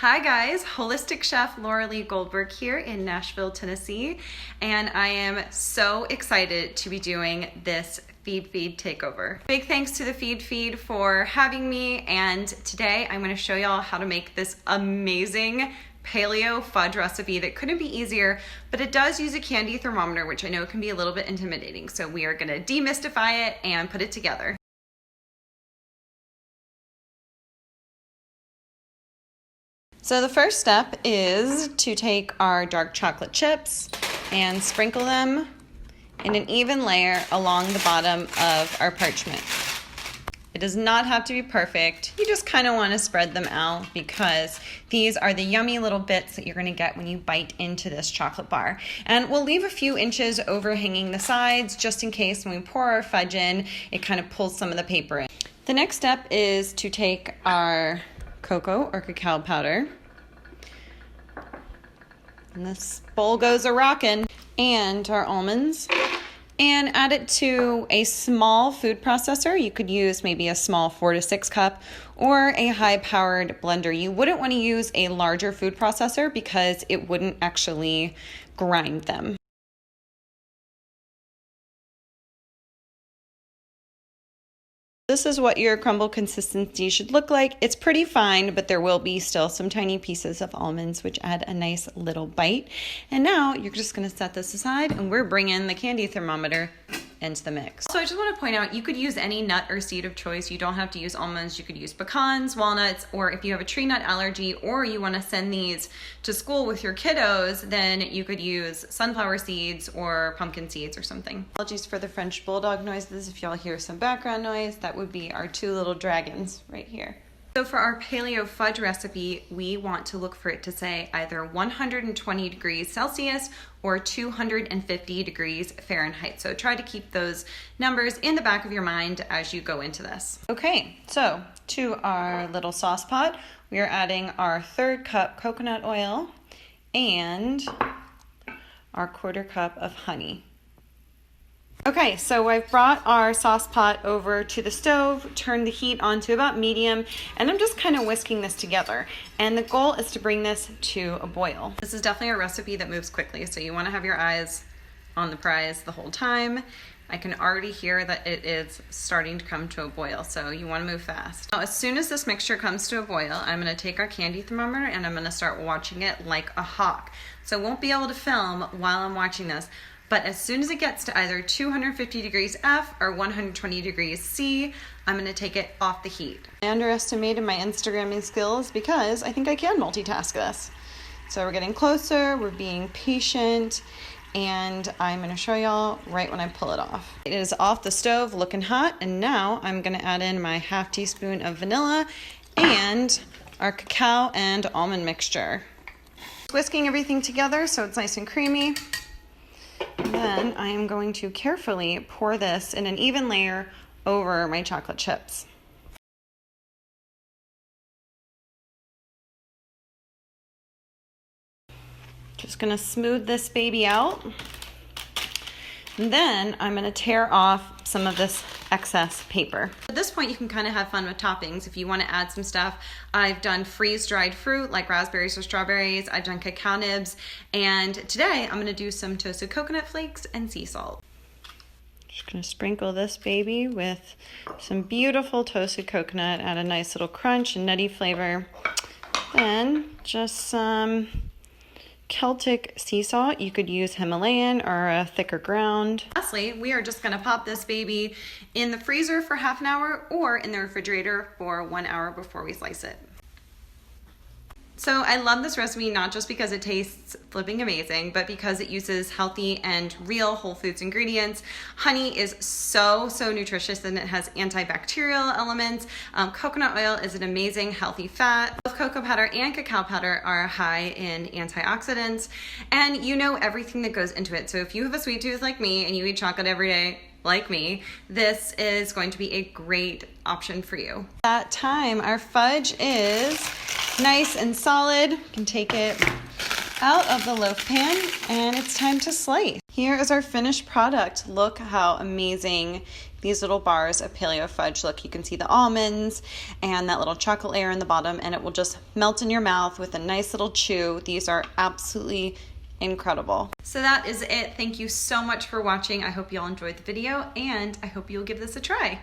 Hi guys, holistic chef Laura Lee Goldberg here in Nashville, Tennessee, and I am so excited to be doing this Feedfeed takeover. Big thanks to the Feedfeed for having me, and today I'm going to show y'all how to make this amazing Paleo Fudge recipe that couldn't be easier, but it does use a candy thermometer, which I know can be a little bit intimidating, so we are going to demystify it and put it together. So the first step is to take our dark chocolate chips and sprinkle them in an even layer along the bottom of our parchment. It does not have to be perfect. You just kind of want to spread them out because these are the yummy little bits that you're going to get when you bite into this chocolate bar. And we'll leave a few inches overhanging the sides just in case when we pour our fudge in, it kind of pulls some of the paper in. The next step is to take our cocoa or cacao powder, and this bowl goes a-rockin', and our almonds, and add it to a small food processor. You could use maybe a small 4 to 6 cup or a high-powered blender. You wouldn't want to use a larger food processor because it wouldn't actually grind them. This is what your crumble consistency should look like. It's pretty fine, but there will be still some tiny pieces of almonds which add a nice little bite. And now you're just gonna set this aside and we're bringing the candy thermometer into the mix. So I just want to point out, you could use any nut or seed of choice. You don't have to use almonds. You could use pecans, walnuts, or if you have a tree nut allergy or you want to send these to school with your kiddos, then you could use sunflower seeds or pumpkin seeds or something. Apologies for the French bulldog noises. If y'all hear some background noise, that would be our two little dragons right here. So for our Paleo Fudge recipe, we want to look for it to say either 120 degrees Celsius or 250 degrees Fahrenheit. So try to keep those numbers in the back of your mind as you go into this. Okay, so to our little sauce pot, we are adding our 1/3 cup coconut oil and our 1/4 cup of honey. Okay, so I've brought our sauce pot over to the stove, turned the heat on to about medium, and I'm just kind of whisking this together. And the goal is to bring this to a boil. This is definitely a recipe that moves quickly, so you want to have your eyes on the prize the whole time. I can already hear that it is starting to come to a boil, so you want to move fast. Now, as soon as this mixture comes to a boil, I'm going to take our candy thermometer and I'm going to start watching it like a hawk. So I won't be able to film while I'm watching this, but as soon as it gets to either 250 degrees F or 120 degrees C, I'm gonna take it off the heat. I underestimated my Instagramming skills because I think I can multitask this. So we're getting closer, we're being patient, and I'm gonna show y'all right when I pull it off. It is off the stove, looking hot, and now I'm gonna add in my 1/2 teaspoon of vanilla and our cacao and almond mixture. Whisking everything together so it's nice and creamy. And then I am going to carefully pour this in an even layer over my chocolate chips. Just gonna smooth this baby out. And then I'm gonna tear off some of this excess paper. At this point, you can kind of have fun with toppings. If you want to add some stuff, I've done freeze-dried fruit like raspberries or strawberries. I've done cacao nibs. And today I'm gonna do some toasted coconut flakes and sea salt. Just gonna sprinkle this baby with some beautiful toasted coconut, add a nice little crunch and nutty flavor. Then just some Celtic sea salt. You could use Himalayan or a thicker ground. Lastly, we are just gonna pop this baby in the freezer for half an hour or in the refrigerator for 1 hour before we slice it. So I love this recipe not just because it tastes flipping amazing, but because it uses healthy and real whole foods ingredients. Honey is so nutritious and it has antibacterial elements. Coconut oil is an amazing healthy fat. Both cocoa powder and cacao powder are high in antioxidants, and you know everything that goes into it. So if you have a sweet tooth like me and you eat chocolate every day, like me, this is going to be a great option for you. That time, our fudge is nice and solid. You can take it out of the loaf pan and it's time to slice. Here is our finished product. Look how amazing these little bars of Paleo Fudge look. You can see the almonds and that little chocolate layer in the bottom, and it will just melt in your mouth with a nice little chew. These are absolutely incredible. So that is it. Thank you so much for watching. I hope you all enjoyed the video, and I hope you'll give this a try.